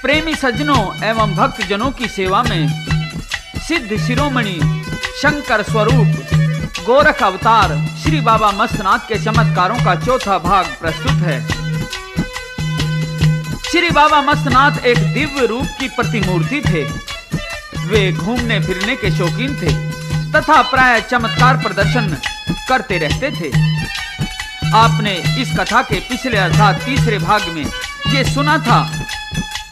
प्रेमी सज्जनों एवं भक्त जनों की सेवा में सिद्ध शिरोमणि शंकर स्वरूप गोरख अवतार श्री बाबा मस्तनाथ के चमत्कारों का चौथा भाग प्रस्तुत है। श्री बाबा मस्तनाथ एक दिव्य रूप की प्रतिमूर्ति थे। वे घूमने फिरने के शौकीन थे तथा प्राय चमत्कार प्रदर्शन करते रहते थे। आपने इस कथा के पिछले अर्थात तीसरे भाग में ये सुना था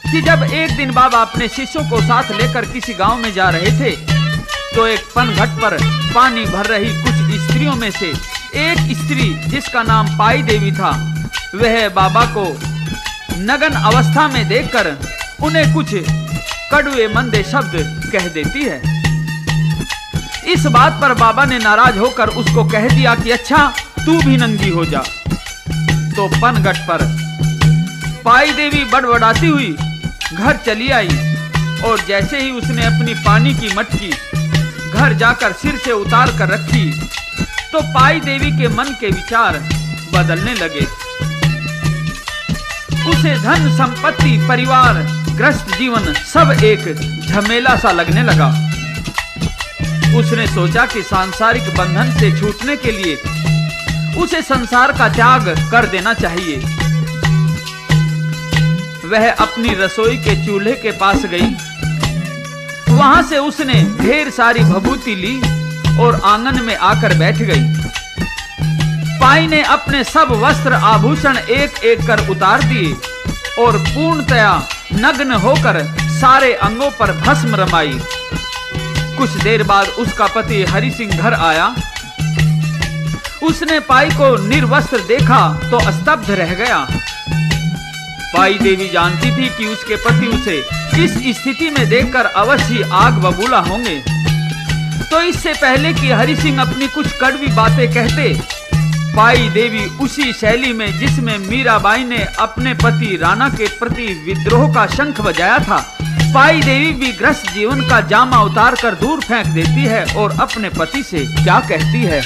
कि जब एक दिन बाबा अपने शिष्यों को साथ लेकर किसी गांव में जा रहे थे तो एक पनघट पर पानी भर रही कुछ स्त्रियों में से एक स्त्री जिसका नाम पाई देवी था, वह बाबा को नग्न अवस्था में देखकर उन्हें कुछ कड़वे मंदे शब्द कह देती है। इस बात पर बाबा ने नाराज होकर उसको कह दिया कि अच्छा तू भी नंगी हो जा। तो पनघट पर पाई देवी बड़बड़ाती हुई घर चली आई और जैसे ही उसने अपनी पानी की मटकी घर जाकर सिर से उतार कर रखी तो पाई देवी के मन के विचार बदलने लगे। उसे धन संपत्ति परिवार ग्रस्त जीवन सब एक झमेला सा लगने लगा। उसने सोचा कि सांसारिक बंधन से छूटने के लिए उसे संसार का त्याग कर देना चाहिए। वह अपनी रसोई के चूल्हे के पास गई। वहां से उसने ढेर सारी भभूति ली और आंगन में आकर बैठ गई। पाई ने अपने सब वस्त्र आभूषण एक एक कर उतार दिए और पूर्णतया नग्न होकर सारे अंगों पर भस्म रमाई। कुछ देर बाद उसका पति हरि सिंह घर आया। उसने पाई को निर्वस्त्र देखा तो स्तब्ध रह गया। पाई देवी जानती थी कि उसके पति उसे इस स्थिति में देखकर अवश्य आग बबूला होंगे, तो इससे पहले कि हरि सिंह अपनी कुछ कड़वी बातें कहते, पाई देवी उसी शैली में जिसमें मीराबाई ने अपने पति राणा के प्रति विद्रोह का शंख बजाया था, पाई देवी भी ग्रस्त जीवन का जामा उतार कर दूर फेंक देती है और अपने पति से क्या कहती है।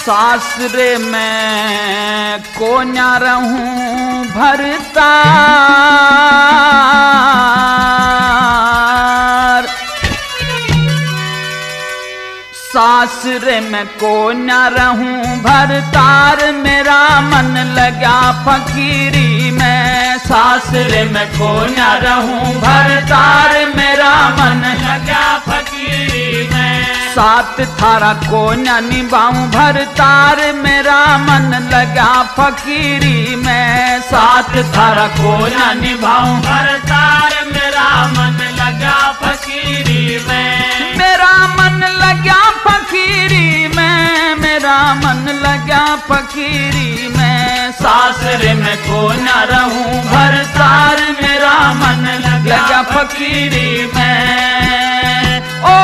सासरे में को न रहूं भरता, सासरे में को न रहूं भरतार, मेरा मन लगा फकीरी में। सासरे में को न रहूं भरतार, मेरा मन लगा फकीरी में। साथ थारा को न निभाऊं भरतार, मेरा मन लगा फकीरी में। साथ थारा को न निभाऊं भरतार, मेरा मन लगा फकीरी में। मेरा मन लगा फकीरी में, मेरा मन लगा फकीरी में। सासरे में को न रहूं भरतार, मेरा मन लगा फकीरी में। ओ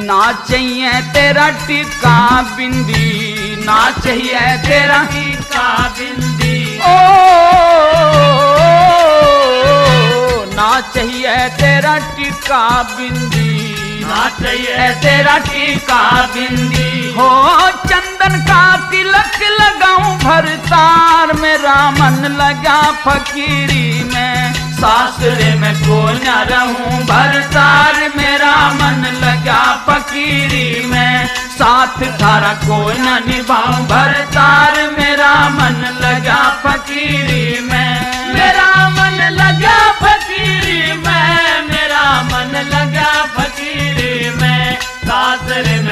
ना चाहिए तेरा टीका बिंदी, ना चाहिए तेरा टीका बिंदी। ओ ना चाहिए तेरा टीका बिंदी, ना चाहिए तेरा टीका बिंदी। हो चंदन का तिलक लगाऊं भरतार, मेरा मन लगा फकीरी में। सासरे में को न रहूं भरतार, मेरा मन लगा फकीरी में। साथ थारा को न निभाऊं भरतार, मेरा मन लगा फकीरी में। मेरा मन लगा फकीरी में, मेरा मन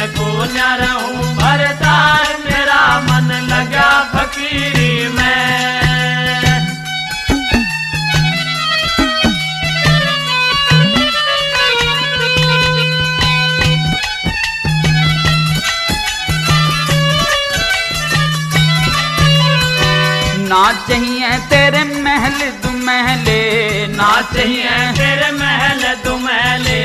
मैं को न रहूं भरतार, मेरा मन लगा फकीरी में। ना चाहिए तेरे महल दुमहले, ना चाहिए तेरे महल दुमहले,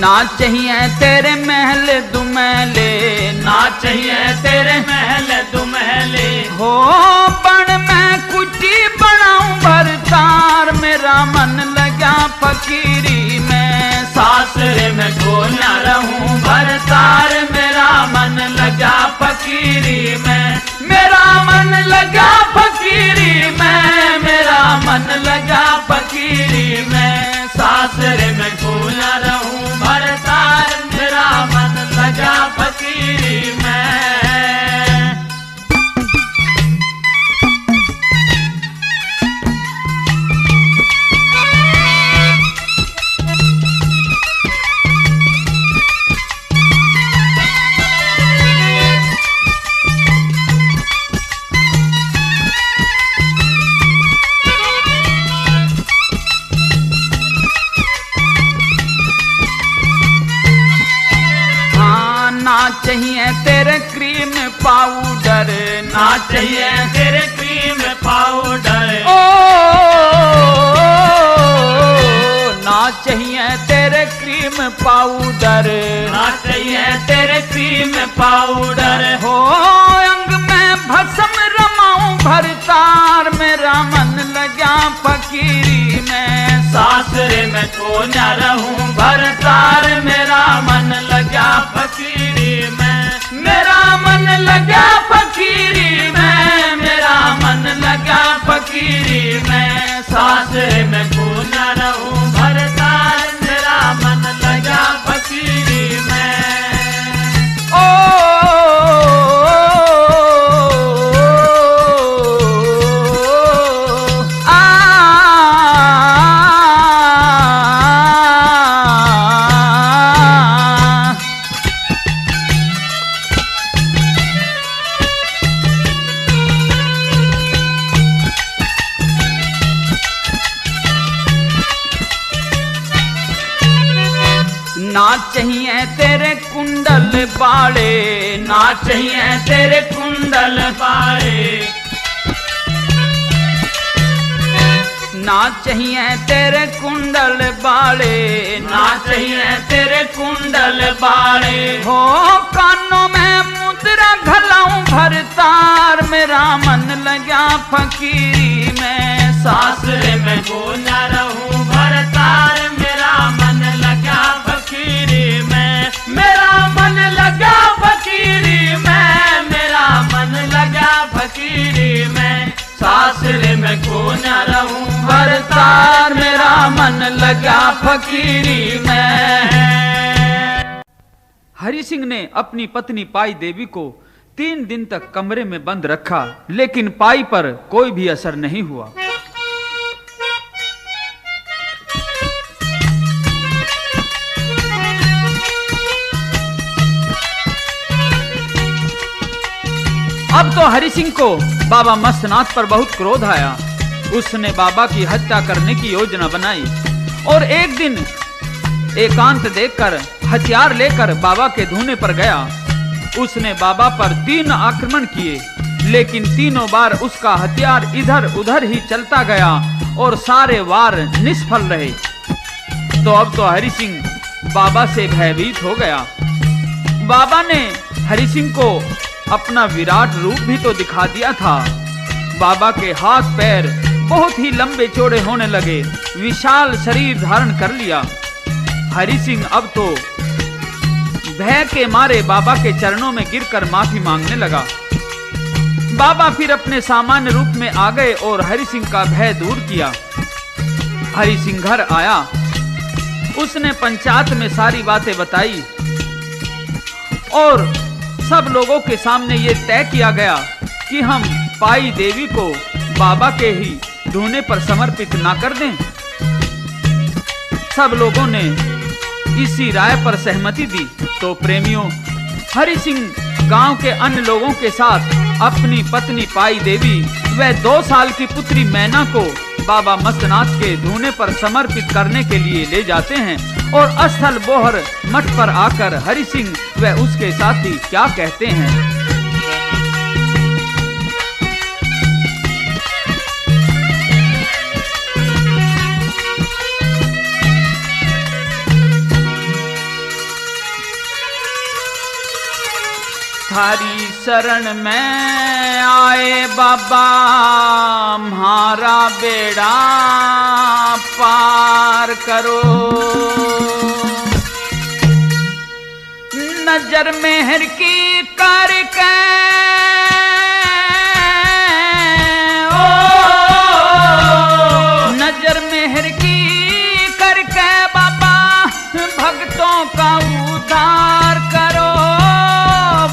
ना चाहिए तेरे महल दुमहले, ना चाहिए तेरे महल दुमहले। हो पण मैं कुटी बनाऊं भरतार, मेरा मन लगा फकीरी में। सासरे में को न रहूं भरतार, मेरा मन लगा फकीरी में, मेरा मन लगा फकीरी में, मेरा मन लगा फकीरी में। सासरे में को न रहूं भरतार, मेरा मन लगा फकीरी में। ना चाहिए तेरे क्रीम पाउडर, ना चाहिए तेरे क्रीम पाउडर, ओ ना चाहिए तेरे क्रीम पाउडर, ना चाहिए तेरे क्रीम पाउडर। हो अंग में भस्म रमाऊं भरतार, मेरा मन लगा फकीरी में। सासरे में को न रहूं भरतार, मेरा मन लगा फकीरी में, मेरा मन लगा फकीरी में, मेरा मन लगा फकीरी में। सासरे में को न रहूं भरतार, मेरा मन लगा फकीरी में। ना चाहिए तेरे कुंडल बाड़े, ना चाहिए तेरे कुंडल बाड़े, ना चाहिए तेरे कुंडल बाड़े, ना चाहिए तेरे कुंडल बाड़े। हो कानों में मुद्रा घलाऊं भरतार, मेरा मन लगा फकीरी में। सासरे में को न रहूं भरतार, मेरा मन लगा फकीरी में, मेरा मन लगा फकीरी में, मेरा मन लगा फकीरी में। सासरे में को न रहूं भरतार, मेरा मन लगा फकीरी में। हरि सिंह ने अपनी पत्नी पाई देवी को 3 दिन तक कमरे में बंद रखा, लेकिन पाई पर कोई भी असर नहीं हुआ। अब तो हरि सिंह को बाबा मस्तनाथ पर बहुत क्रोध आया। उसने बाबा की हत्या करने की योजना बनाई और एक दिन एकांत देखकर हथियार लेकर बाबा के धूने पर गया। उसने बाबा पर 3 आक्रमण किए, लेकिन तीनों बार उसका हथियार इधर उधर ही चलता गया और सारे वार निष्फल रहे। तो अब तो हरि सिंह बाबा से भयभीत हो गया। बाबा ने हरि सिंह को अपना विराट रूप भी तो दिखा दिया था। बाबा के हाथ पैर बहुत ही लंबे चौड़े होने लगे, विशाल शरीर धारण कर लिया। हरि सिंह अब तो भय के मारे बाबा के चरणों में गिरकर माफी मांगने लगा। बाबा फिर अपने सामान्य रूप में आ गए और हरि सिंह का भय दूर किया। हरि सिंह घर आया, उसने पंचायत में सारी बातें बताई और सब लोगों के सामने ये तय किया गया कि हम पाई देवी को बाबा के ही धूने पर समर्पित ना कर दें। सब लोगों ने इसी राय पर सहमति दी तो प्रेमियों, हरि सिंह गांव के अन्य लोगों के साथ अपनी पत्नी पाई देवी व 2 साल की पुत्री मैना को बाबा मस्तनाथ के धूने पर समर्पित करने के लिए ले जाते हैं। और स्थल बोहर मठ पर आकर हरि सिंह व उसके साथी क्या कहते हैं। थारी शरण में आए बाबा, हमारा बेड़ा पार करो। नजर मेहर की करके नजर मेहर की करके बाबा, भक्तों का उद्धार करो,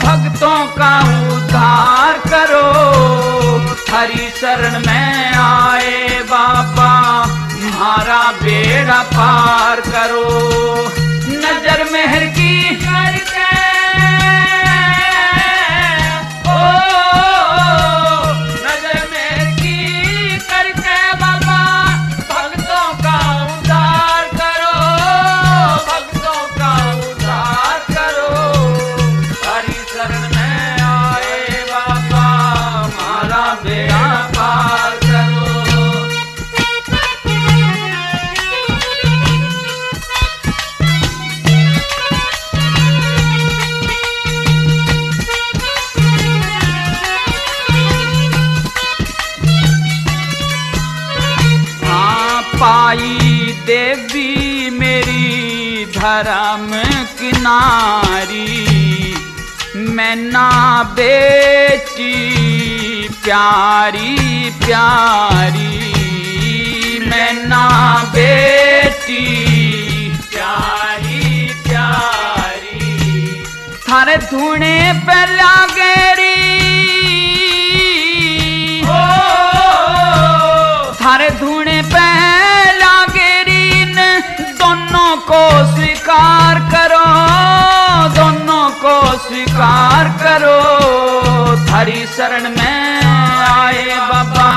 भक्तों का उद्धार करो। हरि शरण में आए बाबा, हमारा बेड़ा पार करो। नजर मेहर की करके नजर मेहर की करके बाबा, भक्तों का उद्धार करो, भक्तों का उद्धार करो। हरि शरण में आए बाबा, हमारा बेड़ा पार करो। पाई देवी मेरी धर्म किनारी, मैना बेटी प्यारी प्यारी, मैना बेटी प्यारी प्यारी। थारे धूने पे लागेरी, थारे धूने पे लागेरी, दोनों को स्वीकार करो, दोनों को स्वीकार करो। थारी शरण में आए बाबा,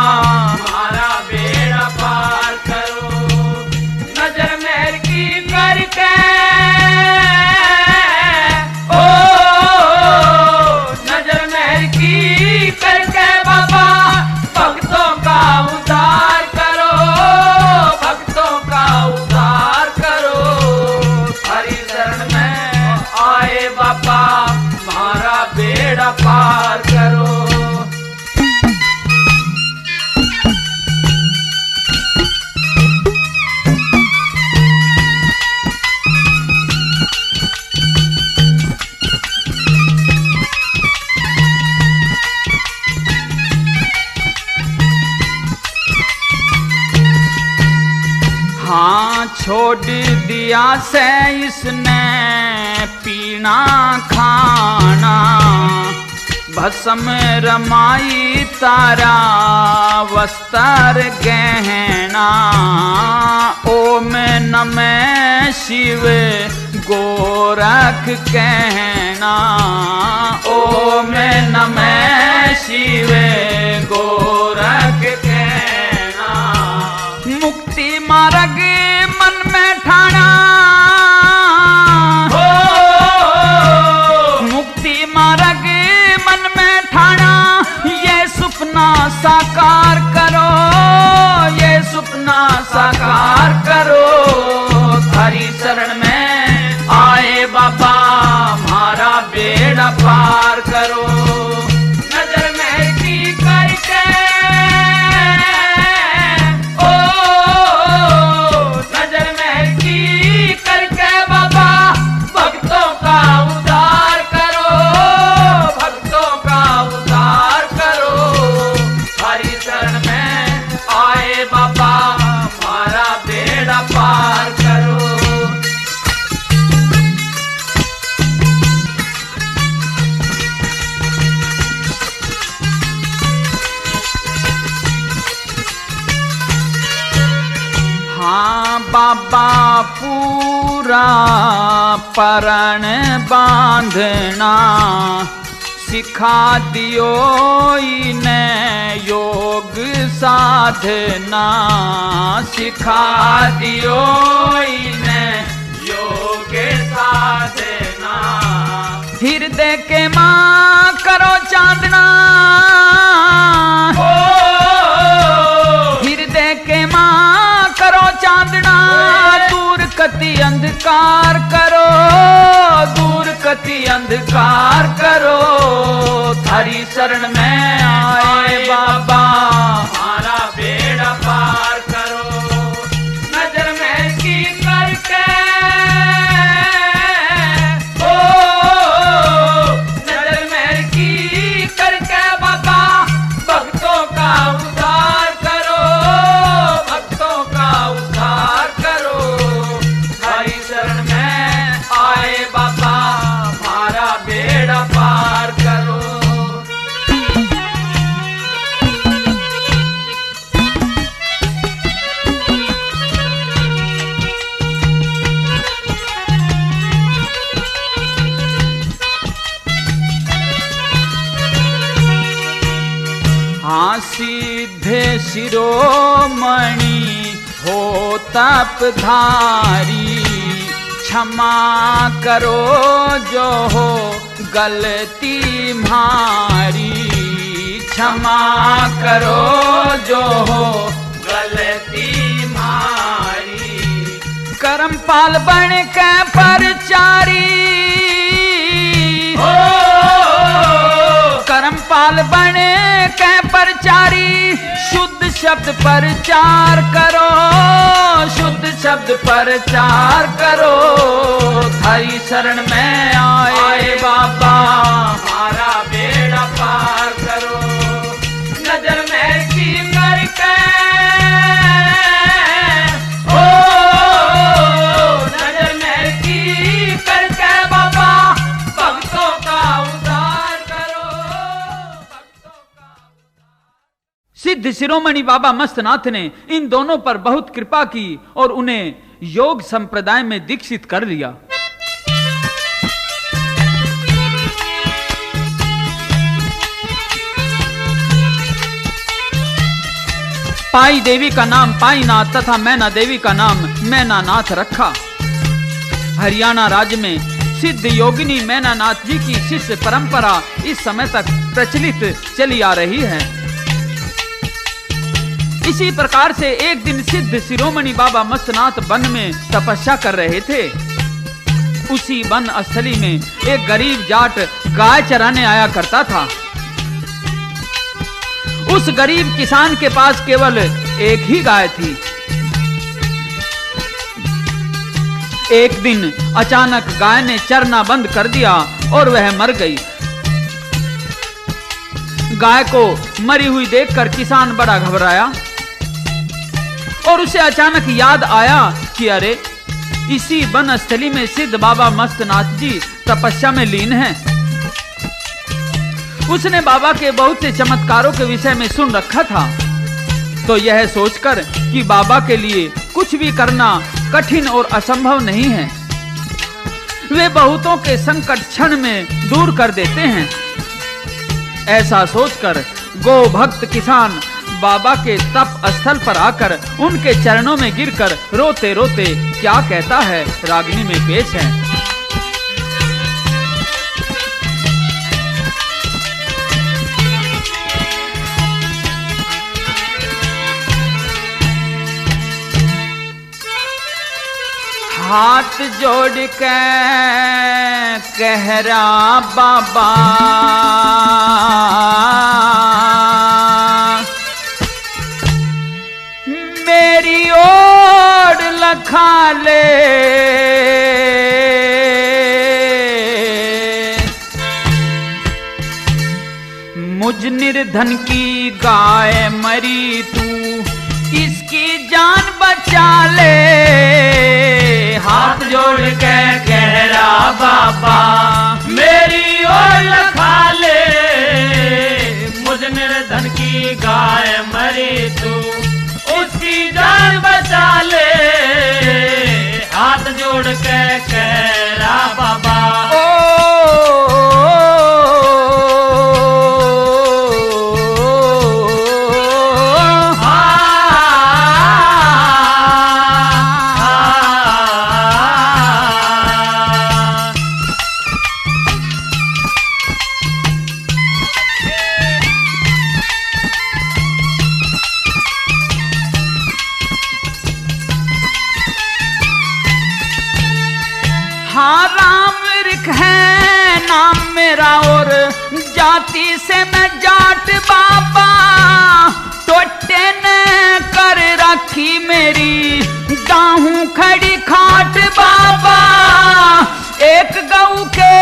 हमारा बेड़ा पार करो। नजर मेहर की करके नजर मेहर की करके बाबा, भक्तों का उद्धार करो, भक्तों का उद्धार करो। हरि शरण में आए बाबा, हमारा बेड़ा पार करो। हाँ, छोड़ दिया से इसने पीना खाना, भस्म रमाई तारा वस्त्र गहना। ओम नमः शिव गोरख कहना, ओम नमः शिव गोरख कहना। मुक्ति मार्ग मन में ठाना, मुक्ति मार्ग मन में ठाना। ये सपना साकार करो, ये सपना साकार करो। थारी शरण में आए बाबा, हमारा बेड़ा पार करो। नजर मेहर की करके नजर मेहर की करके बाबा, भक्तों का उद्धार करो, भक्तों का उद्धार करो। हरि शरण में आए बाबा, हमारा बेड़ा पार करो। हाँ बाबा, पूरा दिया परण बांधना, सिखा दियो इने योग साधना, सिखा दियो इने योग साधना। हृदय के मां करो चांदना, हृदय के मां करो चांदना, दूर कति अंधकार करो, दूर कति अंधकार करो। थारी शरण में आए बाबा हमारा बेड़ा पार करो। नजर में की करके नजर में की करके बाबा भक्तों का उद्धार करो, भक्तों का उद्धार करो। थारी शरण में आए बाबा हमारा बेड़ा पार करो। हाँ सीधे शिरोमणि हो तपधारी, क्षमा करो जो हो गलती म्हारी, क्षमा करो जो हो गलती म्हारी। करमपाल बन के परचारी, करमपाल बने के परचारी, शुद्ध शब्द प्रचार करो, शुद्ध शब्द प्रचार करो। थारी शरण में आए बाबा हमारा बेड़ा पार करो। नजर में की करके नजर में की करके बाबा भक्तों का उद्धार करो, भक्तों का। सिद्ध शिरोमणि बाबा मस्तनाथ ने इन दोनों पर बहुत कृपा की और उन्हें योग संप्रदाय में दीक्षित कर लिया। पाई देवी का नाम पाईनाथ तथा मैना देवी का नाम मैनानाथ रखा। हरियाणा राज्य में सिद्ध योगिनी मैनानाथ जी की शिष्य परंपरा इस समय तक प्रचलित चली आ रही है। इसी प्रकार से एक दिन सिद्ध शिरोमणि बाबा मस्तनाथ वन में तपस्या कर रहे थे। उसी वन स्थली में एक गरीब जाट गाय चराने आया करता था। उस गरीब किसान के पास केवल एक ही गाय थी। एक दिन अचानक गाय ने चरना बंद कर दिया और वह मर गई। गाय को मरी हुई देखकर किसान बड़ा घबराया और उसे अचानक याद आया कि अरे इसी वन स्थली में सिद्ध बाबा मस्तनाथ जी तपस्या में लीन हैं। उसने बाबा के बहुत से चमत्कारों के विषय में सुन रखा था, तो यह सोचकर कि बाबा के लिए कुछ भी करना कठिन और असंभव नहीं है, वे बहुतों के संकट क्षण में दूर कर देते हैं। ऐसा सोचकर गो भक्त किसान बाबा के तप स्थल पर आकर उनके चरणों में गिरकर रोते रोते क्या कहता है, रागनी में पेश है। हाथ जोड़ के कह रहा बाबा मेरी ओर लखा ले, मुझ निर्धन की गाय मरी तू इसकी जान बचा ले। हाथ जोड़ के कह रहा बाबा मेरी ओर लखा ले, मुझ निर्धन की गाय मरी तू उसकी जान बचा ले। हाथ हाथ जोड़ के कहरा बाबा हाँ राम रिख है नाम मेरा और जाति से मैं जाट बाबा टोटे ने कर रखी मेरी गाहूं खड़ी खाट बाबा एक गऊ के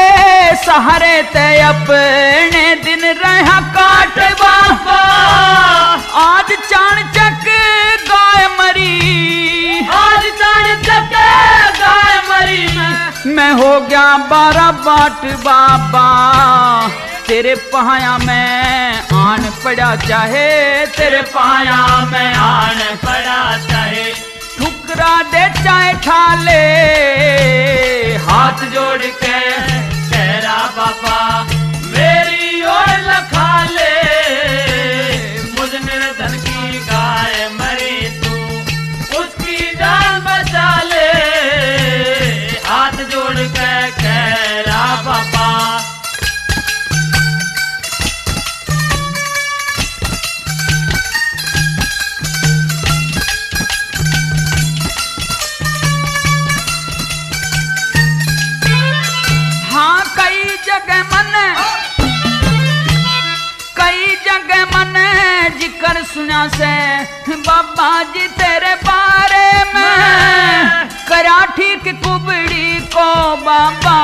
सहारे ते अपने दिन रहा काट बाबा आज चाणचक गाय मरी आज चाणचक गाय मरी मैं हो गया 12 बाट बाबा तेरे पाया में आन पड़ा चाहे तेरे पाया में आन पड़ा चाहे ठुकरा दे चाहे ठाले हाथ जोड़ के कहरा बाबा मेरी ओर लखा ले मुझ निर्धन की गाय मरी तू उसकी जान बचा ले हाथ जोड़ के कहरा बाबा हाँ कई जगह मन जिक्र सुना से बाबा जी तेरे बारे में करा ठीक कुबड़ी को बाबा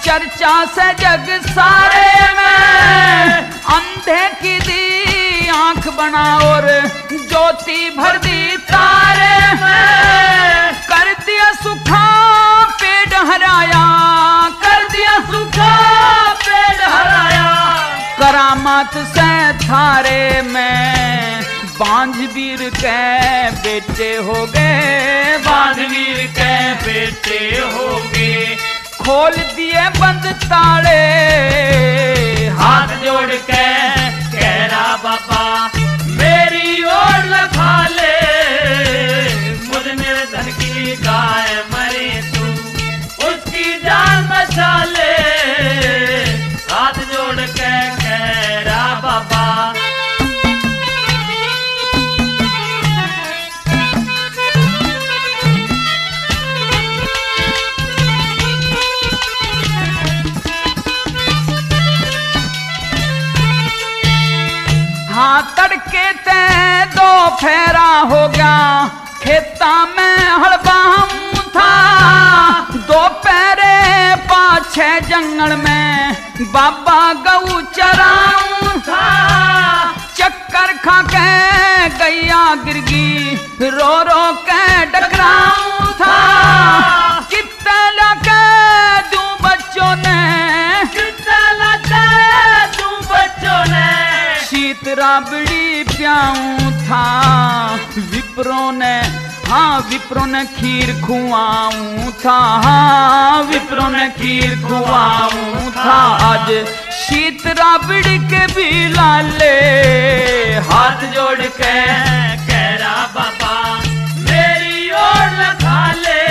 चर्चा से जग सारे में अंधे की दी आंख बना और ज्योति भर दी तारे में कर दिया सुखा पेड़ हराया कर दिया सुखा पेड़ हराया करामात से थारे में बांझवीर के बेटे हो गए बांधवीर के बेटे हो गए खोल दिए बंद ताले हाथ जोड़ के कहरा बाबा मेरी ओर लखा ले मुझ निर्धन की गाय मरी तू उसकी जान बचा ले हाथ जोड़ के कहरा बाबा हाँ तड़के ते दो फेरा हो गया खेता में हड़बा था दो पैरे पाछे जंगल में बाबा गऊ चराऊं था चक्कर खा के गैया गिरगी रो रो के डकराऊं था कितने लगे दू बच्चों ने कितना लगा तू बच्चों ने शीत राबड़ी प्याऊं था विप्रों ने हाँ विप्रों ने खीर खुआऊं था हाँ विप्रों ने खीर खुआऊं था आज शीत राबड़ी के भी लाले हाथ जोड़ के कहरा बाबा मेरी ओर लखा ले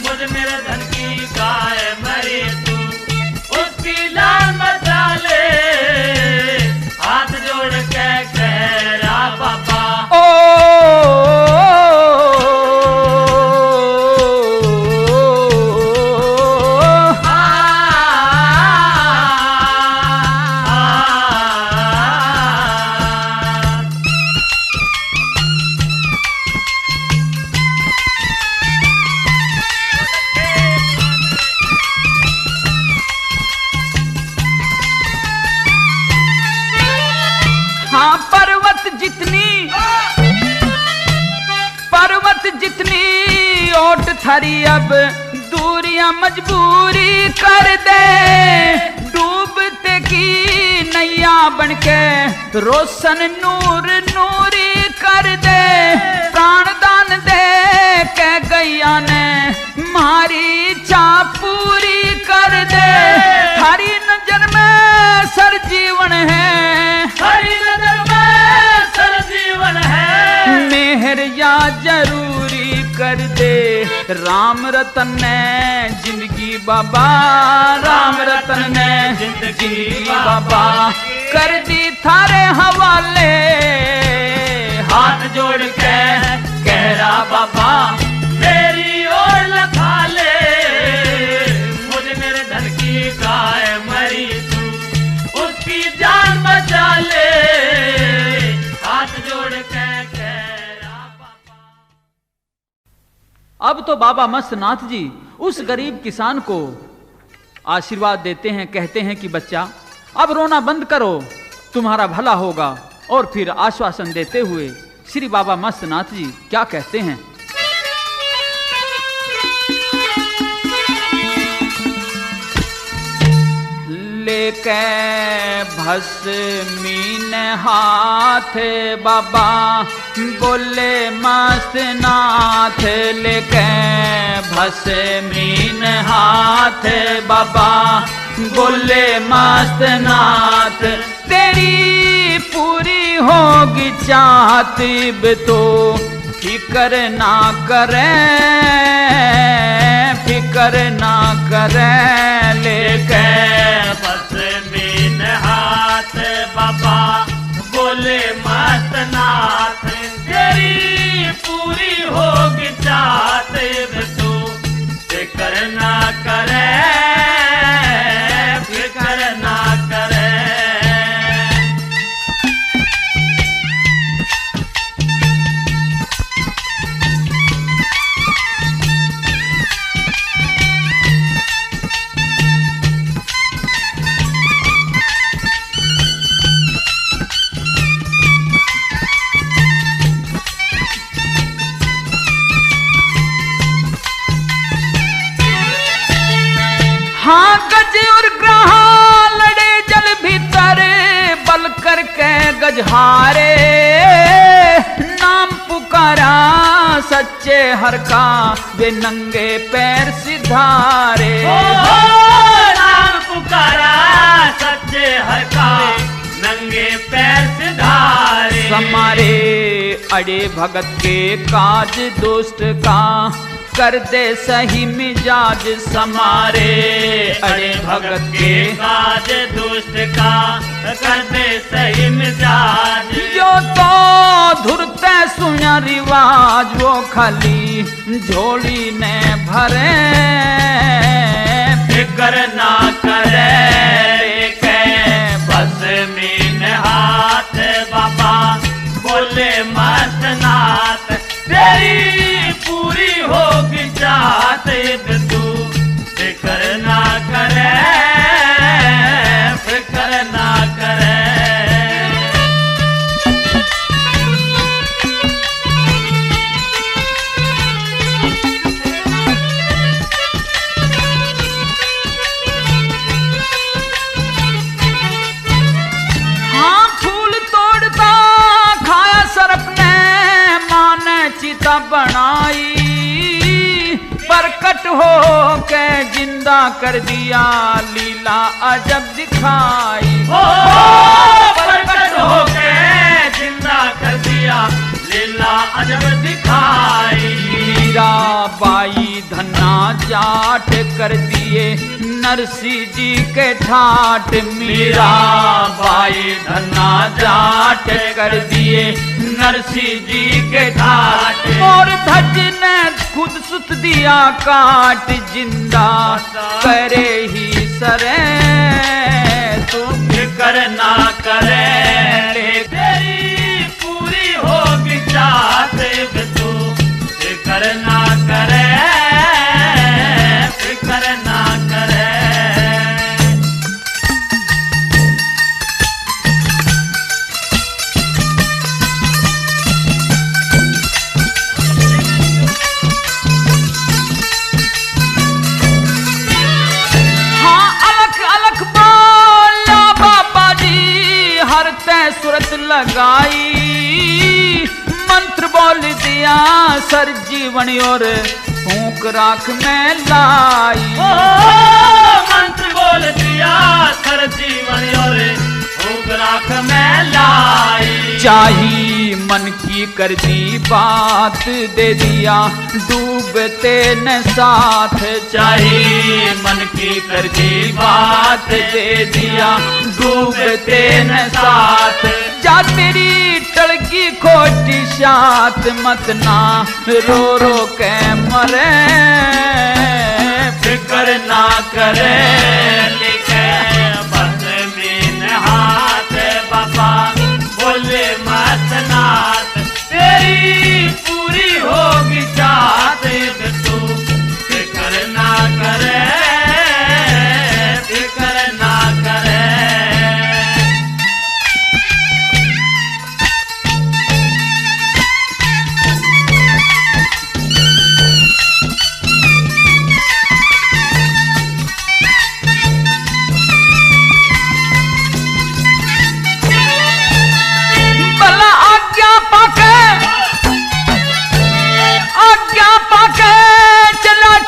मुझ मेरे धन की गाय मरी तू उसकी जान बचा ले हाथ जोड़ के कहरा बाबा हाँ पर्वत जितनी ओट थारी अब दूरियां मजबूरी कर दे डूबते की नैया बनके रोशन नूर नूरी कर दे प्राण दान दे कह गैया ने मारी इच्छा पूरी कर दे। थारी नजर में सर जीवन है, हरी नजर में सर जीवन है। मेहर या जरूरी कर दे। राम रतन ने जिंदगी बाबा, राम रतन ने जिंदगी बाबा कर दी थारे हवाले। हाथ जोड़ के कह रहा बाबा मेरी ओर लखा ले। मुझे मेरे धन की गाय मरी तू उसकी जान बचा ले। हाथ जोड़ के कह रहा बाबा। अब तो बाबा मस्तनाथ जी उस गरीब किसान को आशीर्वाद देते हैं, कहते हैं कि बच्चा अब रोना बंद करो, तुम्हारा भला होगा। और फिर आश्वासन देते हुए श्री बाबा मस्तनाथ जी क्या कहते हैं? लेके भस्मीन हाथ बाबा बोले मस्तनाथ। लेके भस्मीन हाथ बाबा बोले मस्तनाथ। तेरी पूरी होगी चाहत तो फिकर ना करे, फिकर ना करे। लेके भस्मीन हाथ बाबा बोले मस्तनाथ। तेरी पूरी होगी चाहत तू फिकर ना करे, फिकर ना करे। हाँ गज और ग्रहा लड़े जल भीतर बल करके गजहारे। नाम पुकारा सच्चे हर का वे नंगे पैर सिधारे। नाम पुकारा सच्चे हर का नंगे पैर सिधारे। समारे अड़े भगत के काज दोस्त का कर दे सही मिजाज। समारे अड़े भगत के काज दुष्ट का कर दे सही मिजाज। जो तो धुरते सुया रिवाज वो खाली झोली ने भरे। फिकर ना करे लेके भस्मीन हाथ बाबा बोले मस्तनाथ। तेरी पूरी होगी चाहत तू फिकर ना करे, फिकर ना करे। हाँ फूल तोड़ता खाया सरप ने माने चिता बनाई। प्रकट हो के जिंदा कर दिया लीला अजब दिखाई। प्रकट हो के जिंदा कर दिया लीला अजब दिखाई। मीरा बाई धन्ना जाट कर दिए नरसी जी के ठाट। मीरा बाई धन्ना जाट कर दिए नरसी जी के ठाट। और धज ने खुद सुत दिया काट जिंदा करे ही सरे। तू फिकर ना करे तेरी पूरी होगी चाहत तू फिकर ना करे, फिकर ना करे। सूरत लगाई मंत्र बोल दिया सर जीवन और फूंक राख में लाई। मंत्र बोल दिया सर जीवन और फूंक राख में लाई। चाही मन की कर दी बात दे दिया डूबते न साथ। चाही मन की कर दी बात दे दिया डूबते न साथ। जा तेरी टड़की खोटी शात मत ना रो रो के मरे। फिक्र ना करे लिखे बस में हाथ बाबा बोले मत नाथ। तेरी पूरी होगी चाहत तू फिक्र ना करे फिक्र ना करे।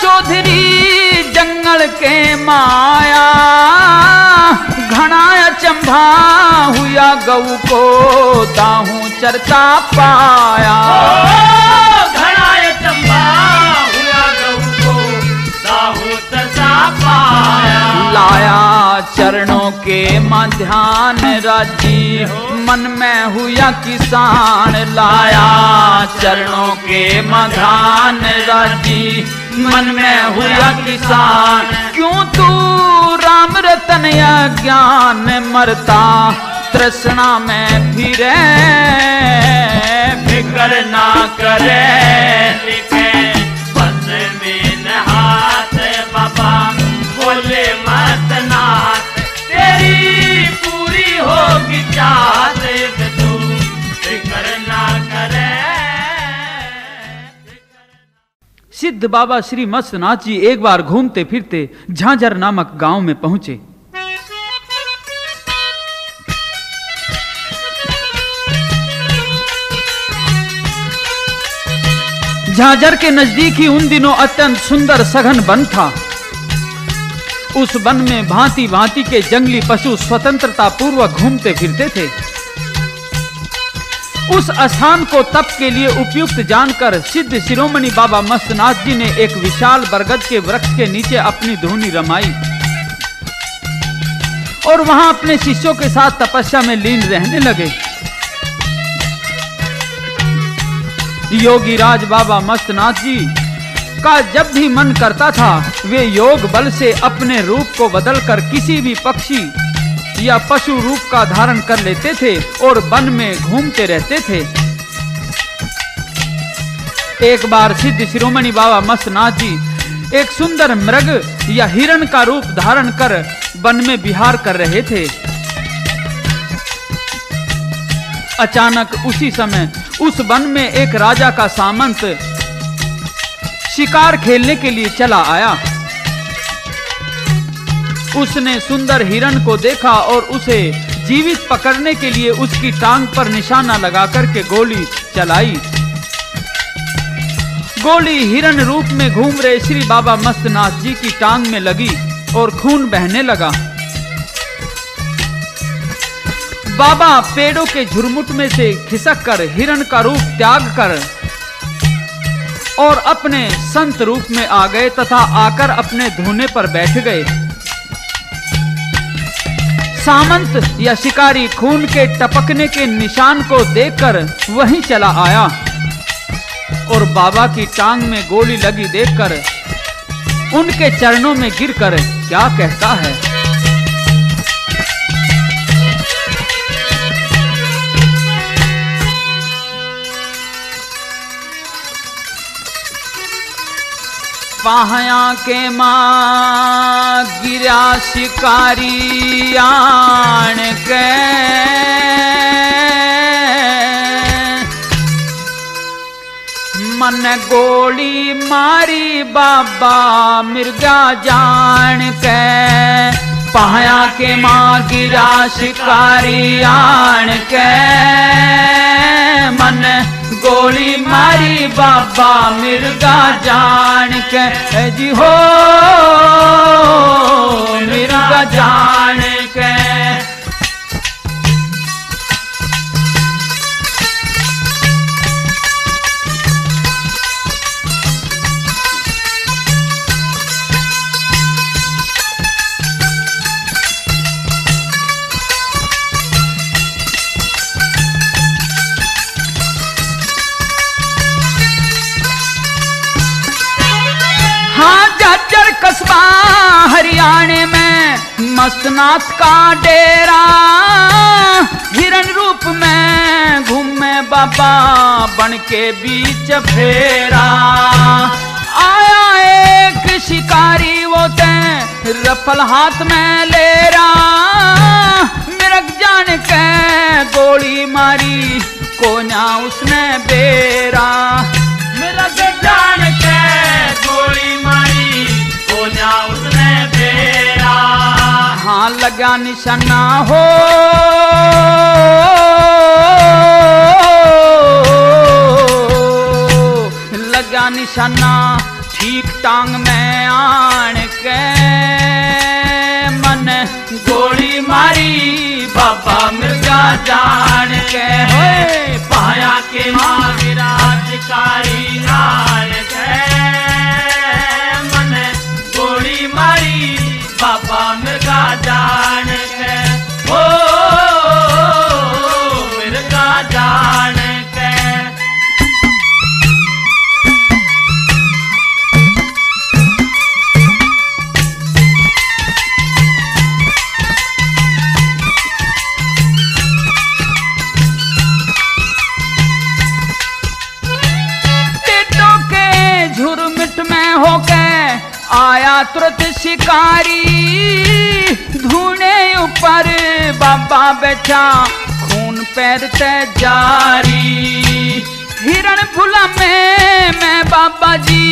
चौधरी जंगल के माया घना चंभा हुआ गऊ को दाहू चरता पाया। घना चंभा हुआ गऊ को दाहू चरता पाया। लाया चरणों के ध्यान राजी मन में हुआ किसान। लाया चरणों के ध्यान राजी मन में हुआ किसान। क्यों तू राम रतन या ज्ञान मरता तृष्णा में फिरे। फिक्र ना करे लिखे बस में हाथ बाबा बोले मत नाथ। तेरी पूरी होगी चाहत तू फिक्र ना करे। सिद्ध बाबा श्री मत्स्यनाथ जी एक बार घूमते फिरते झांझर नामक गांव में पहुंचे। झांझर के नजदीक ही उन दिनों अत्यंत सुंदर सघन वन था। उस वन में भांति भांति के जंगली पशु स्वतंत्रता पूर्वक घूमते फिरते थे। उस स्थान को तप के लिए उपयुक्त जानकर सिद्ध शिरोमणि बाबा मत्स्यनाथ जी ने एक विशाल बरगद के वृक्ष के नीचे अपनी धूनी रमाई और वहां अपने शिष्यों के साथ तपस्या में लीन रहने लगे। योगी राज बाबा मत्स्यनाथ जी का जब भी मन करता था वे योग बल से अपने रूप को बदलकर किसी भी पक्षी या पशु रूप का धारण कर लेते थे और वन में घूमते रहते थे। एक बार सिद्ध शिरोमणि बाबा मत्स्यनाथ जी एक सुंदर मृग या हिरण का रूप धारण कर वन में विहार कर रहे थे। अचानक उसी समय उस वन में एक राजा का सामंत शिकार खेलने के लिए चला आया। उसने सुंदर हिरण को देखा और उसे जीवित पकड़ने के लिए उसकी टांग पर निशाना लगाकर के गोली चलाई। गोली हिरण रूप में घूम रहे श्री बाबा मत्स्यनाथ जी की टांग में लगी और खून बहने लगा। बाबा पेड़ों के झुरमुट में से खिसक कर हिरण का रूप त्याग कर और अपने संत रूप में आ गए तथा आकर अपने धूने पर बैठ गए। सामंत या शिकारी खून के टपकने के निशान को देखकर वहीं चला आया और बाबा की टांग में गोली लगी देखकर उनके चरणों में गिरकर क्या कहता है। पाहया के मां गिरा शिकारी आन के मन गोली मारी बाबा मिर्गा जान के। पाहया के मां गिरा शिकारी आन के मन बाबा मिर्गा जान के जी हो मिर्गा जान के। कस्बा हरियाणे में मस्तनाथ का डेरा, हिरण रूप में घूमे बाबा बन के बीच फेरा। आया एक शिकारी वो ते रफल हाथ में ले रहा, मिर्ग जान के गोली मारी कोना उसने बेरा। मिर्ग जान के गोली मारी कोना उसने बेरा। हाँ लगा निशाना हो लगा निशाना ठीक टांग में आन के मन गोली मारी बाबा मिर्गा जान के। पाया के मारा शिकारी आन के मन गोली मारी बाबा मिर्गा जान के। ओ मिर्गा जान के। टिड्डों के झुरमुट में होके आया तुरंत शिकारी, धूने ऊपर बाबा बैठा खून पैरते जारी। हिरण फुला में मैं बाबा जी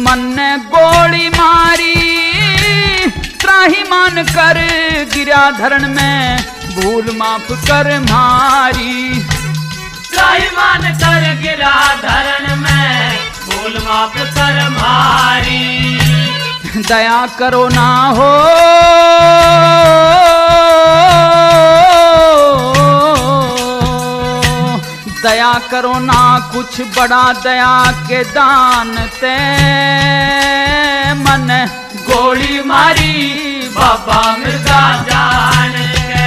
मन ने गोली मारी, त्राही मान कर गिरा धरण में भूल माफ कर मारी। त्राही मान कर गिरा धरण में भूल माफ कर मारी। दया करो ना हो दया करो ना कुछ बड़ा दया के दान ते मन गोली मारी बाबा मिर्गा जान के।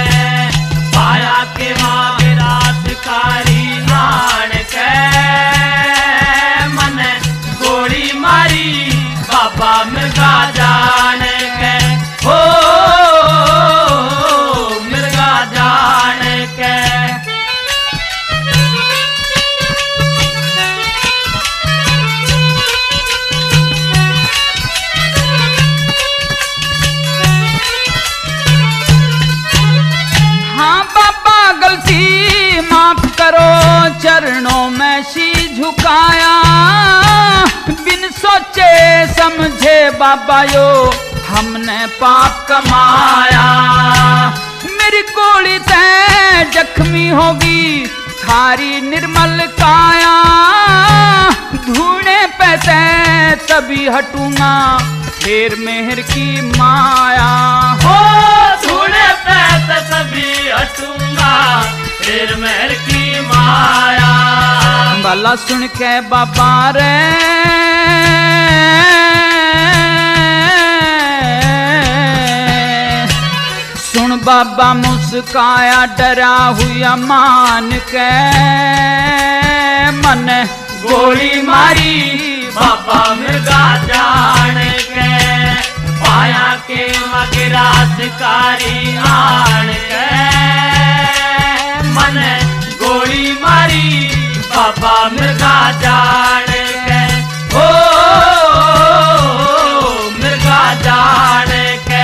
पाया के मारा शिकारी आन के मन गोली मारी बाबा मिर्गा जान के। ओ मिर्गा जान के। हाँ बाबा गलती माफ करो चरणों में शीश झुकाया, बिन सोचे समझे बाबा यो हमने पाप कमाया। मेरी गोली तय जख्मी होगी थारी निर्मल काया, धूने पे तय तभी हटूंगा फिर मेहर की माया। हो धूने पे तभी हटूंगा फिर मेहर की माया। भला सुन के बाबा रे सुन बाबा मुस्काया डरा हुआ मान के मन गोली मारी बाबा मिर्गा जान के। पाया के मगरा शिकारी आन के मन गोली मारी बाबा मिर्गा जान के। ओ मिर्गा जान के।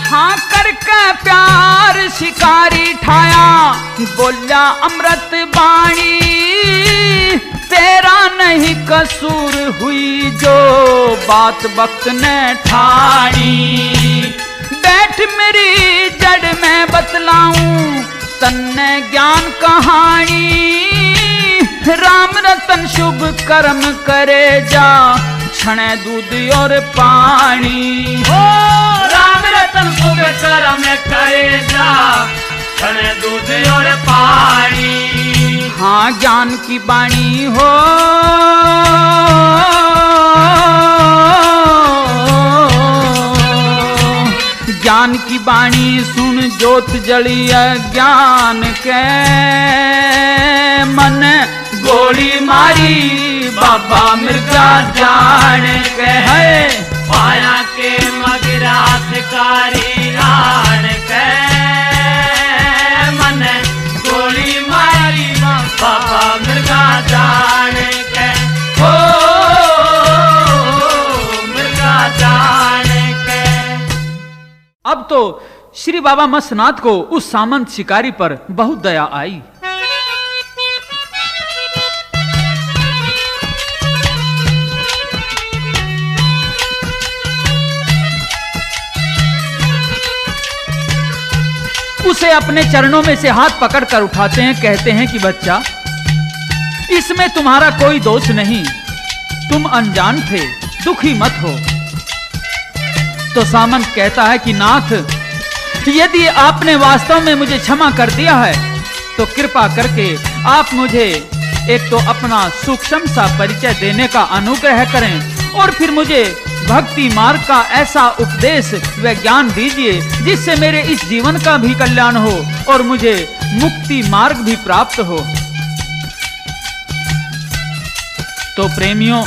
हाँ करके प्यार शिकारी ठाया बोला अमृत बाणी, तेरा नहीं कसूर हुई जो बात वक्त ने ठानी, बैठ मेरी जड़ में बतलाऊं तन्ने ज्ञान कहानी। राम रतन शुभ कर्म करे जा छणे दूध और पानी। ओ राम रतन शुभ कर्म करे जा छणे दूध और पानी। हाँ ज्ञान की वाणी हो ज्ञान की वाणी सुन ज्योत जली अज्ञान के मन गोली मारी बाबा मिर्जा जान के है। पाया के मगरा शिकारी आन के मन गोली मारी बाबा मिर्जा जान के। हो मिर्जा जान के। अब तो श्री बाबा मस्तनाथ को उस सामंत शिकारी पर बहुत दया आई। उसे अपने चरणों में से हाथ पकड़कर उठाते हैं, कहते हैं कि बच्चा इसमें तुम्हारा कोई दोष नहीं, तुम अनजान थे, दुखी मत हो। तो सामंत कहता है कि नाथ यदि आपने वास्तव में मुझे क्षमा कर दिया है तो कृपा करके आप मुझे एक तो अपना सूक्ष्म सा परिचय देने का अनुग्रह करें और फिर मुझे भक्ति मार्ग का ऐसा उपदेश व ज्ञान दीजिए जिससे मेरे इस जीवन का भी कल्याण हो और मुझे मुक्ति मार्ग भी प्राप्त हो। तो प्रेमियों,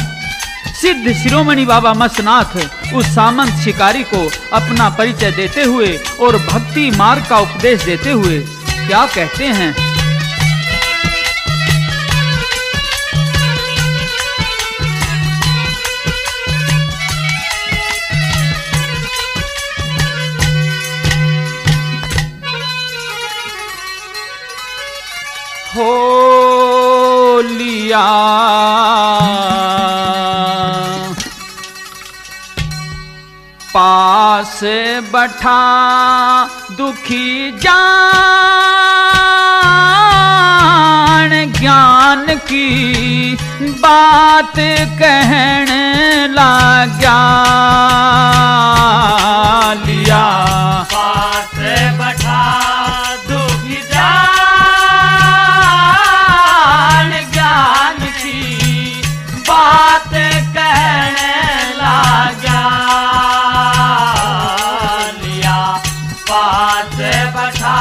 सिद्ध शिरोमणि बाबा मस्तनाथ उस सामंत शिकारी को अपना परिचय देते हुए और भक्ति मार्ग का उपदेश देते हुए क्या कहते हैं? हो लिया पास बैठा दुखी जान ज्ञान की बात कहने लगा। लिया पास बैठा दुखी ज्ञान की बात कहने लगा। लिया पास बैठा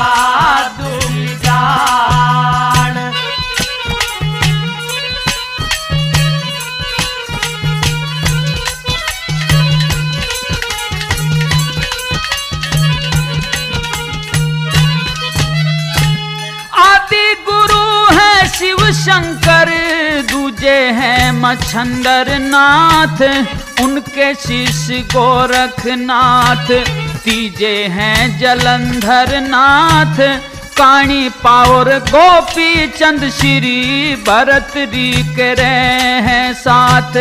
दुखी जान। आदि गुरु है शिव शंकर, दूजे हैं मच्छंदर नाथ, उनके शिष्य गोरखनाथ, तीजे हैं जलंधर नाथ, काणी पावर गोपी चंद श्री भरत री के रहे हैं साथ।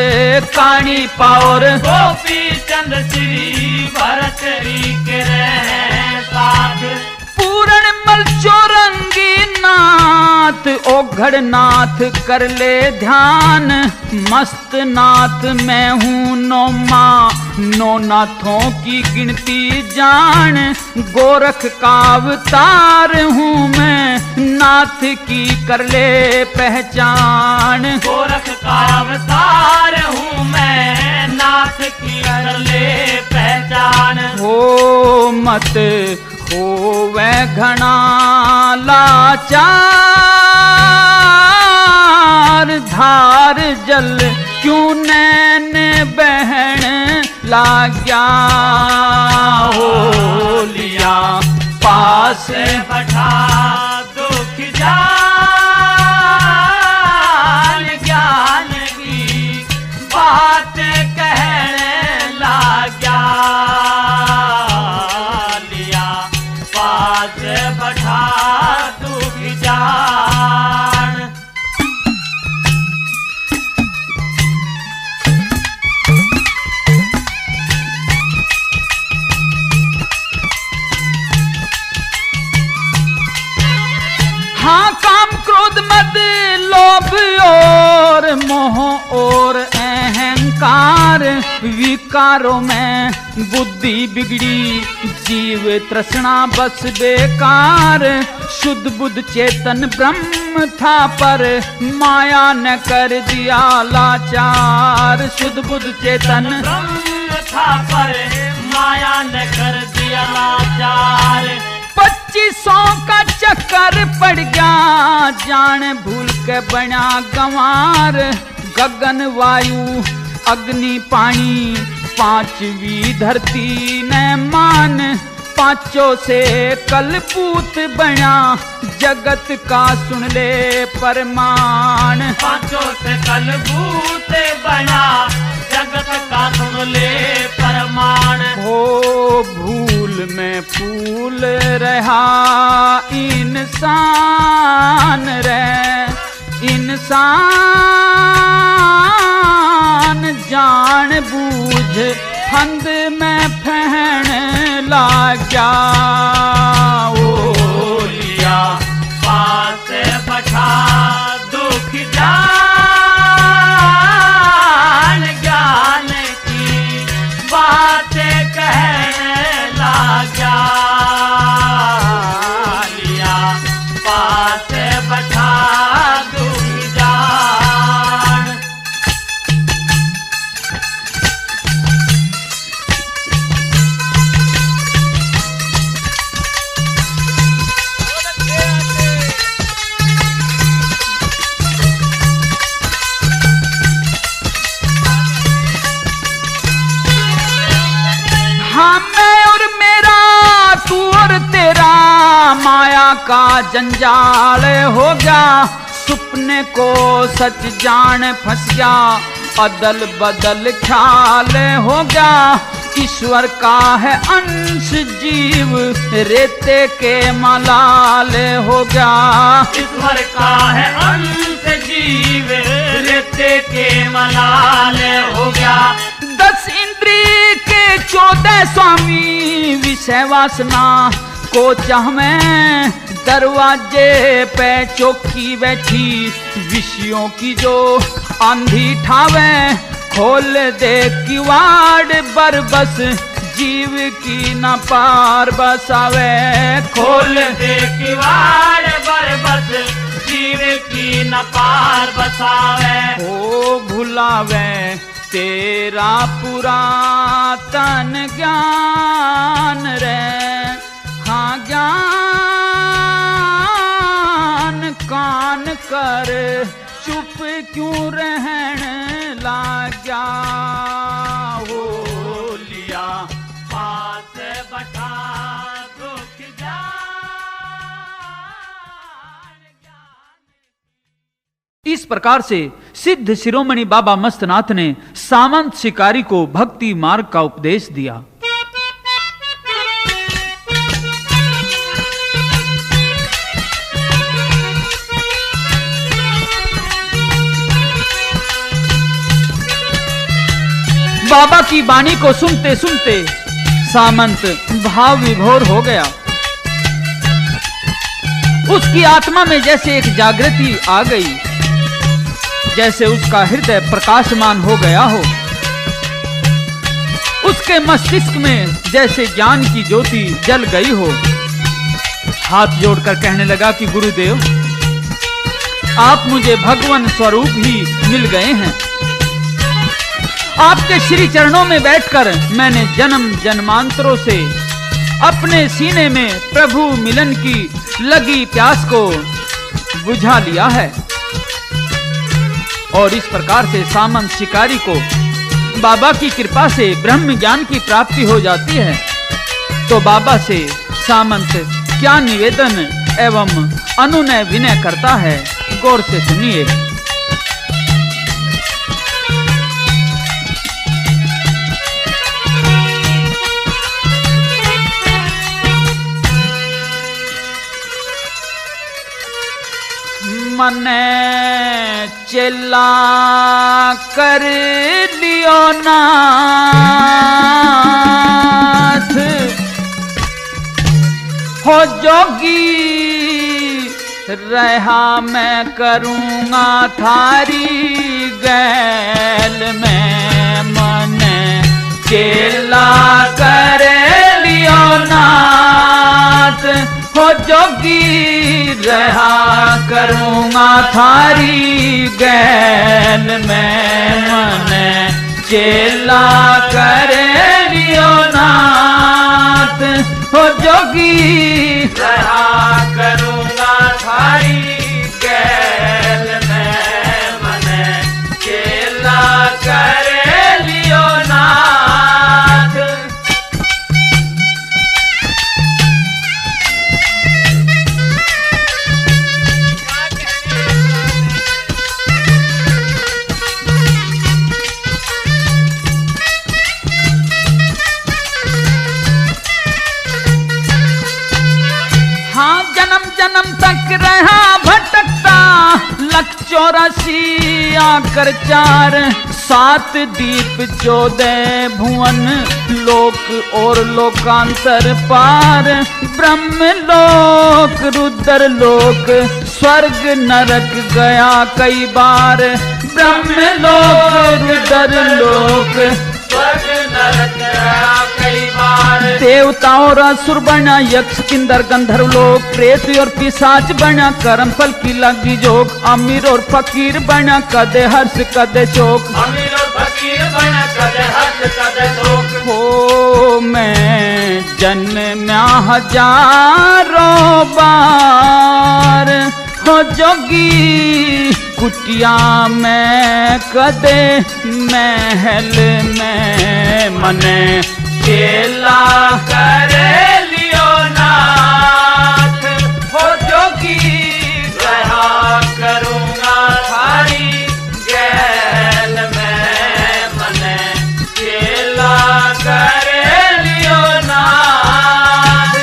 काणी पावर गोपी चंद श्री भरत री के रहे साथ। पूरण मल चौरंगी नाथ, ओघड़ नाथ कर ले ध्यान, मस्त नाथ मैं हूँ नौ माँ, नौ नाथों की गिनती जान, गोरख का अवतार हूँ मैं, नाथ की कर ले पहचान। गोरख का अवतार हूँ मैं, नाथ की कर ले पहचान। हो मत हो वह घना लाचार, धार जल क्यों नैन बहन लाग्या। हो लिया पास बैठा दुख जान ज्ञान की बात कहने लाग्या। लिया पास बैठा दुख जान। पार, विकारों में बुद्धि बिगड़ी, जीव तृष्णा बस बेकार। शुद्ध बुद्ध चेतन ब्रह्म था पर माया ने कर दिया लाचार। शुद्ध बुद्ध चेतन ब्रह्म था पर माया ने कर दिया लाचार। 2500 का चक्कर पड़ गया, जान भूल के बना गंवार। गगन वायु अग्नि पानी, पांचवी धरती ने मान। पांचों से कलपूत बना, जगत का सुन ले परमान। पांचों से कलपूत बना, जगत का सुन ले परमान। हो भूल में फूल रहा इंसान रे, इंसान जान बूझ फंद में फहन लागा। ओ लिया पास बैठा दुख जान, ज्ञान की बातें कहने लगा। लिया पास बैठा दुख जान। हाँ मैं और मेरा, तू और तेरा, माया का जंजाल हो गया। सुपने को सच जान फंस गया, अदल बदल ख्याल हो गया। ईश्वर का है अंश जीव, रेते के मलाल हो गया। ईश्वर का है अंश जीव, रेते के मलाल हो गया। 10 इंद्रिय के 14 स्वामी, विषय वासना को चाह में। दरवाजे पे चौकी बैठी, विषयों की जो आंधी ठावे। खोल दे किवाड़ बरबस, जीव की न पार बसावे। खोल दे किवाड़ बरबस, जीव की न पार बसावे। हो भुलावे तेरा पुरातन ज्ञान रे, हाँ ज्ञान कान कर चुप क्यों रहन लाग्या। हो लिया पास बैठा दुख जान। इस प्रकार से सिद्ध शिरोमणि बाबा मस्तनाथ ने सामंत शिकारी को भक्ति मार्ग का उपदेश दिया। बाबा की वाणी को सुनते सुनते सामंत भाव विभोर हो गया। उसकी आत्मा में जैसे एक जागृति आ गई, जैसे उसका हृदय प्रकाशमान हो गया हो। उसके मस्तिष्क में जैसे ज्ञान की ज्योति जल गई हो। हाथ जोड़कर कहने लगा कि गुरुदेव, आप मुझे भगवान स्वरूप ही मिल गए हैं। आपके श्री चरणों में बैठकर मैंने जन्म जन्मांतरों से अपने सीने में प्रभु मिलन की लगी प्यास को बुझा लिया है। और इस प्रकार से सामंत शिकारी को बाबा की कृपा से ब्रह्म ज्ञान की प्राप्ति हो जाती है। तो बाबा से सामंत क्या निवेदन एवं अनुनय विनय करता है, गौर से सुनिए। मने चेला कर लियो नाथ, हो जोगी रहा मैं करूँगा थारी गैल में। मन चेला कर लियो नाथ, हो जोगी रहा करूँगा थारी गैल में मने, चेला कर लियो नाथ, हो जोगी रहा करूँगा थारी गैल में मने, चेला कर लियो नाथ। हाँ जन्म जन्म तक रहा भटकता, लख 84 आकर 4, 7 दीप 14 भुवन, लोक और लोकांतर पार, ब्रह्म लोक रुद्र लोक, स्वर्ग नरक गया कई बार, ब्रह्म लोक रुद्र लोक, स्वर्ग नरक गया कई बार। देवता और असुर बना, यक्ष किंदर गंधर्व लोक, प्रेत और पिशाच बना, कर्म फल की लगी जोग, अमीर और फकीर बना, कदे हर्ष कदे शोक, अमीर और फकीर बना, कदे हर्ष कदे शोक। हो मैं जन्म्या हजारों बार, हो जोगी कुटिया में कदे महल में मने, चेला कर लियो नाथ, हो जोगी रहा करूँगा थारी गैल में मने, चेला कर लियो नाथ।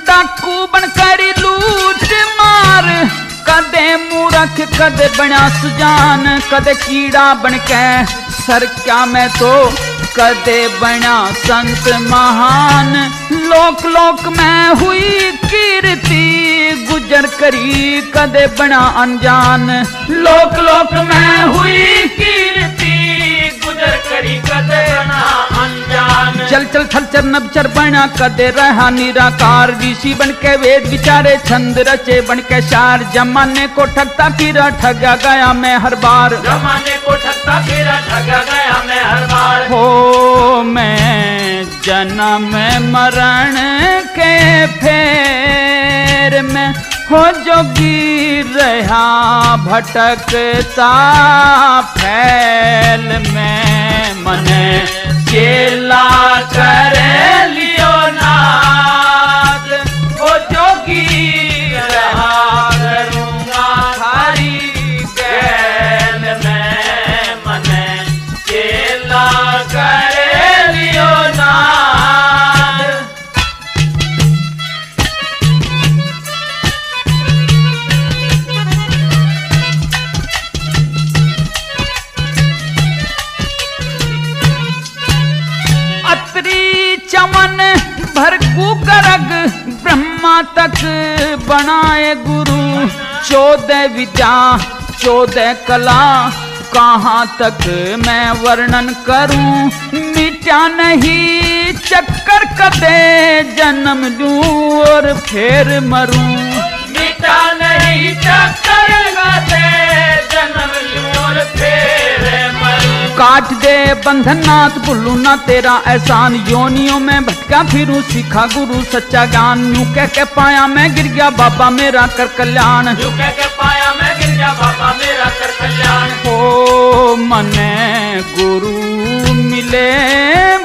डाकू बनकर लूट मार, कदे मूरख कदे बना सुजान, कदे कीड़ा बनके सर क्या मैं तो, कदे बना संत महान, लोक लोक में हुई कीर्ति, गुजर करी कदे बना अनजान, लोक लोक में हुई कीर्ति, गुजर करी कदे बना अनजान। चल चल थल चर नबचर बना, कदे रहा निराकार, ऋषि बन के वेद विचारे, छंद रचे बन के शार, जमाने को ठगता फिरा ठगा गया मैं हर बार, जमाने को ठगता फिरा ठगा गया मैं हर बार। हो मैं जन्म मरण के फेर में, हो जोगी रहा भटकता फैल में मने, चेला कर लियो नाथ, हो जोगी रहा करूँगा थारी गैल में मने, चेला कर लियो नाथ। अत्री चमन भर कुगरग, ब्रह्मा तक बनाए गुरु, 14 विद्या 14 कला, कहाँ तक मैं वर्णन करूं, मिटा नहीं चक्कर कदे जन्म लूं और फिर मरूं, मिटा नहीं चक्कर कदे जन्म लूं और फिर मरूं। काट दे बंधन नाथ, भूलू ना तेरा एहसान, योनियों में भटका फिरूं, सीखा गुरु सच्चा ज्ञान, यूं कह के पाया मैं गिर गया बाबा मेरा कर कल्याण, यूं कह के पाया मैं गिर गया बाबा मेरा कर कल्याण। हो मने गुरु मिले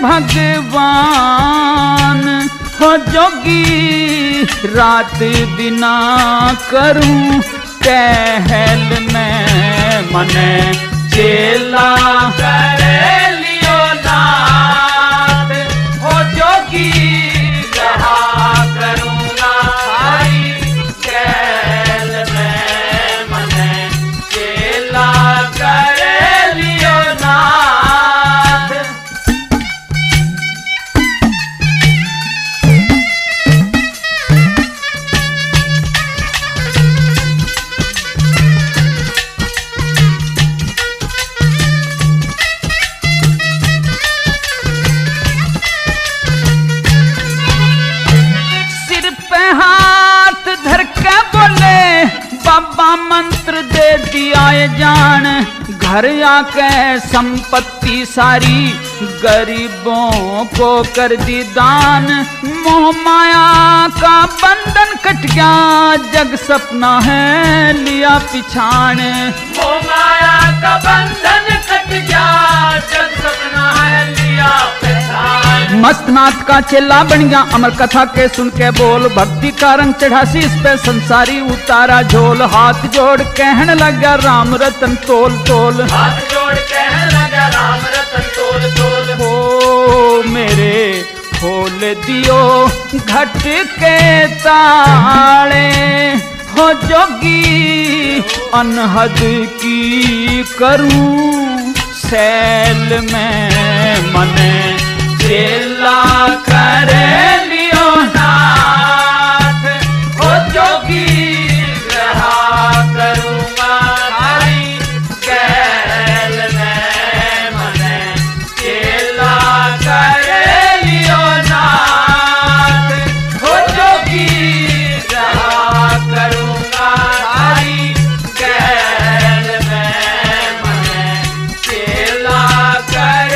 भगवान, हो जोगी रात बिना करूं टहल में मने, चेला कर लियो नाथ, हो जोगी रहा करूँगा थारी गैल में मने, चेला कर मंत्र दे दिया ये जान, घर आके संपत्ति सारी गरीबों को कर दी दान। मोह माया का बंधन कट गया, जग सपना है लिया पिछाण। मोह माया का बंधन कट गया, जग सपना है लिया पिछाण। मस्तनाथ का चेला बन गया, अमर कथा के सुन के बोल। भक्ति का रंग चढ़ासी इस पे संसारी उतारा झोल। हाथ जोड़ कहने लगा राम रतन तोल तोल। हाथ जोड़ कहने लगा राम रतन तोल तोल। ओ मेरे खोल दियो घट के ताले, हो जोगी अनहद की करूं सैल में मने चेला कर लियो नाथ। हो जोगी रहा करूंगा हरी गैल में मने चेला कर लियो नाथ। हो जोगी रहा करूंगा हरी गैल में मने चेला कर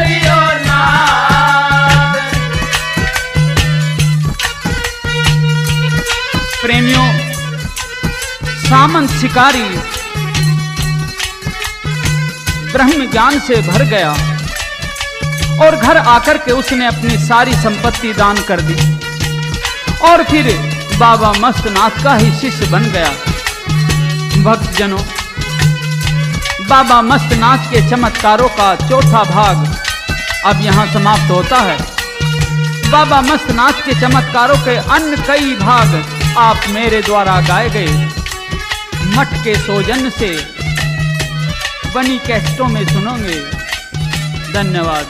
लियो नाथ। प्रेमियों, सामंत शिकारी ब्रह्म ज्ञान से भर गया और घर आकर के उसने अपनी सारी संपत्ति दान कर दी और फिर बाबा मस्तनाथ का ही शिष्य बन गया। भक्तजनों, बाबा मस्तनाथ के चमत्कारों का चौथा भाग अब यहाँ समाप्त होता है। बाबा मस्तनाथ के चमत्कारों के अन्य कई भाग आप मेरे द्वारा गाए गए मठ के सौजन्य से बनी कैसेटों में सुनोगे। धन्यवाद।